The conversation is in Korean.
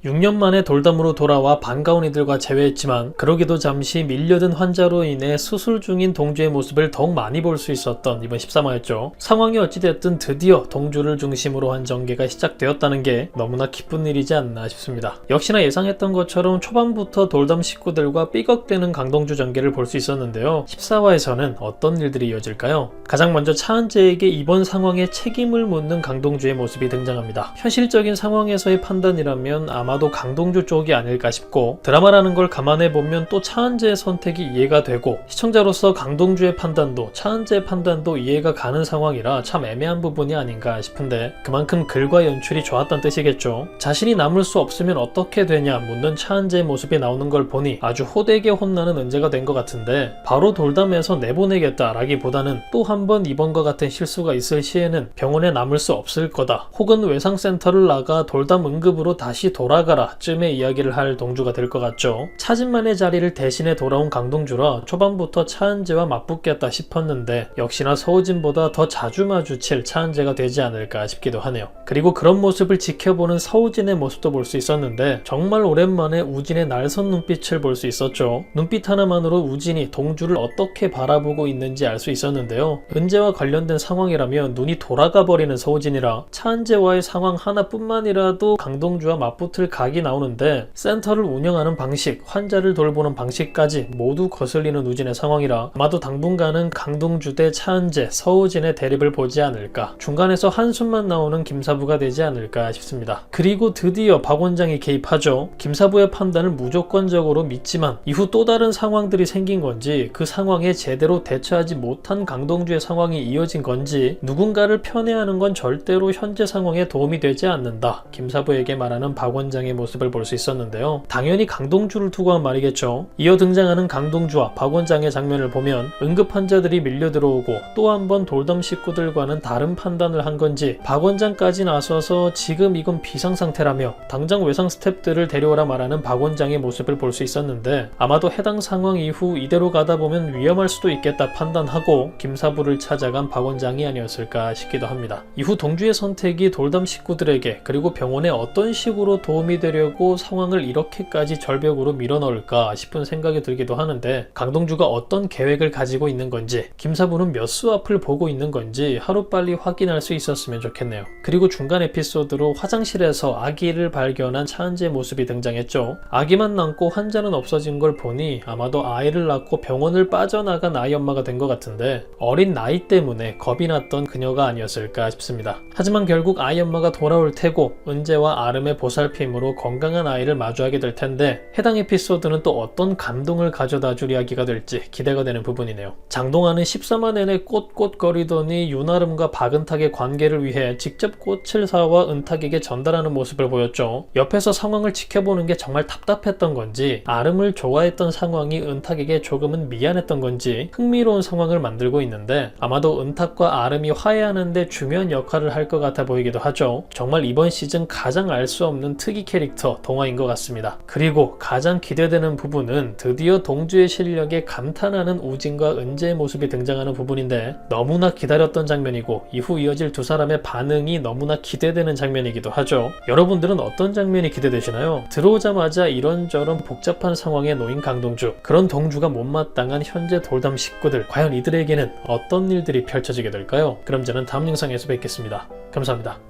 6년 만에 돌담으로 돌아와 반가운 이들과 재회했지만 그러기도 잠시 밀려든 환자로 인해 수술 중인 동주의 모습을 더욱 많이 볼 수 있었던 이번 13화였죠. 상황이 어찌됐든 드디어 동주를 중심으로 한 전개가 시작되었다는 게 너무나 기쁜 일이지 않나 싶습니다. 역시나 예상했던 것처럼 초반부터 돌담 식구들과 삐걱대는 강동주 전개를 볼 수 있었는데요. 14화에서는 어떤 일들이 이어질까요? 가장 먼저 차은재에게 이번 상황에 책임을 묻는 강동주의 모습이 등장합니다. 현실적인 상황에서의 판단이라면 아마도 강동주 쪽이 아닐까 싶고, 드라마라는 걸 감안해보면 또 차은재의 선택이 이해가 되고 시청자로서 강동주의 판단도 차은재의 판단도 이해가 가는 상황이라 참 애매한 부분이 아닌가 싶은데, 그만큼 글과 연출이 좋았던 뜻이겠죠. 자신이 남을 수 없으면 어떻게 되냐 묻는 차은재의 모습이 나오는 걸 보니 아주 호되게 혼나는 은재가 된 것 같은데, 바로 돌담에서 내보내겠다 라기보다는 또 한 번 이번과 같은 실수가 있을 시에는 병원에 남을 수 없을 거다, 혹은 외상센터를 나가 돌담 응급으로 다시 돌아가라 쯤의 이야기를 할 동주가 될 것 같죠. 차진만의 자리를 대신해 돌아온 강동주라 초반부터 차은재와 맞붙겠다 싶었는데 역시나 서우진보다 더 자주 마주칠 차은재가 되지 않을까 싶기도 하네요. 그리고 그런 모습을 지켜보는 서우진의 모습도 볼 수 있었는데 정말 오랜만에 우진의 날선 눈빛을 볼 수 있었죠. 눈빛 하나만으로 우진이 동주를 어떻게 바라보고 있는지 알 수 있었는데요. 은재와 관련된 상황이라면 눈이 돌아가 버리는 서우진이라 차은재와의 상황 하나뿐만이라도 강동주와 맞붙을 각이 나오는데, 센터를 운영하는 방식, 환자를 돌보는 방식까지 모두 거슬리는 우진의 상황이라 아마도 당분간은 강동주 대 차은재, 서우진의 대립을 보지 않을까, 중간에서 한숨만 나오는 김사부가 되지 않을까 싶습니다. 그리고 드디어 박 원장이 개입하죠. 김사부의 판단을 무조건적으로 믿지만 이후 또 다른 상황들이 생긴 건지, 그 상황에 제대로 대처하지 못한 강동주의 상황이 이어진 건지, 누군가를 편애하는 건 절대로 현재 상황에 도움이 되지 않는다, 김사부에게 말하는 박 원장의 모습을 볼 수 있었는데요. 당연히 강동주를 두고 한 말이겠죠. 이어 등장하는 강동주와 박 원장의 장면을 보면 응급 환자들이 밀려 들어오고 또 한 번 돌담 식구들과는 다른 판단을 한 건지, 박 원장까지 나서서 지금 이건 비상상태라며 당장 외상 스태프들을 데려오라 말하는 박 원장의 모습을 볼 수 있었는데, 아마도 해당 상황 이후 이대로 가다 보면 위험할 수도 있겠다 판단하고 김사부를 찾아간 박 원장이 아니었을까 싶기도 합니다. 이후 동주의 선택이 돌담 식구들에게 그리고 병원에 어떤 식으로 도움이 되려고 상황을 이렇게까지 절벽으로 밀어넣을까 싶은 생각이 들기도 하는데, 강동주가 어떤 계획을 가지고 있는 건지, 김사부는 몇 수 앞을 보고 있는 건지 하루빨리 확인할 수 있었으면 좋겠네요. 그리고 중간 에피소드로 화장실에서 아기를 발견한 차은재의 모습이 등장했죠. 아기만 남고 환자는 없어진 걸 보니 아마도 아이를 낳고 병원을 빠져나간 아이 엄마가 된 것 같은데, 어린 나이 때문에 겁이 났던 그녀가 아니었을까 싶습니다. 하지만 결국 아이 엄마가 돌아올 테고 은재와 아름의 보살핌으로 건강한 아이를 마주하게 될 텐데, 해당 에피소드는 또 어떤 감동을 가져다 줄 이야기가 될지 기대가 되는 부분이네요. 장동환은 13화 내내 꼿꼿거리더니 윤아름과 박은탁의 관계를 위해 직접 꽃을 사와 은탁에게 전달하는 모습을 보였죠. 옆에서 상황을 지켜보는 게 정말 답답했던 건지, 아름을 좋아했던 상황이 은탁에게 조금은 미안했던 건지 흥미로운 상황을 만들고 있는데, 아마도 은탁과 아름이 화해하는 데 중요한 역할을 할 것 같아 보이기도 하죠. 정말 이번 시즌 가장 알 수 없는 특이 캐릭터 동화인 것 같습니다. 그리고 가장 기대되는 부분은 드디어 동주의 실력에 감탄하는 우진과 은재의 모습이 등장하는 부분인데, 너무나 기다렸던 장면이고 이후 이어질 두 사람의 반응이 너무나 기대되는 장면이기도 하죠. 여러분들은 어떤 장면이 기대되시나요? 들어오자마자 이런저런 복잡한 상황에 놓인 강동주, 그런 동주가 못마땅한 현재 돌담 식구들, 과연 이들에게는 어떤 일들이 펼쳐지게 될까요? 그럼 저는 다음 영상에서 뵙겠습니다. 감사합니다.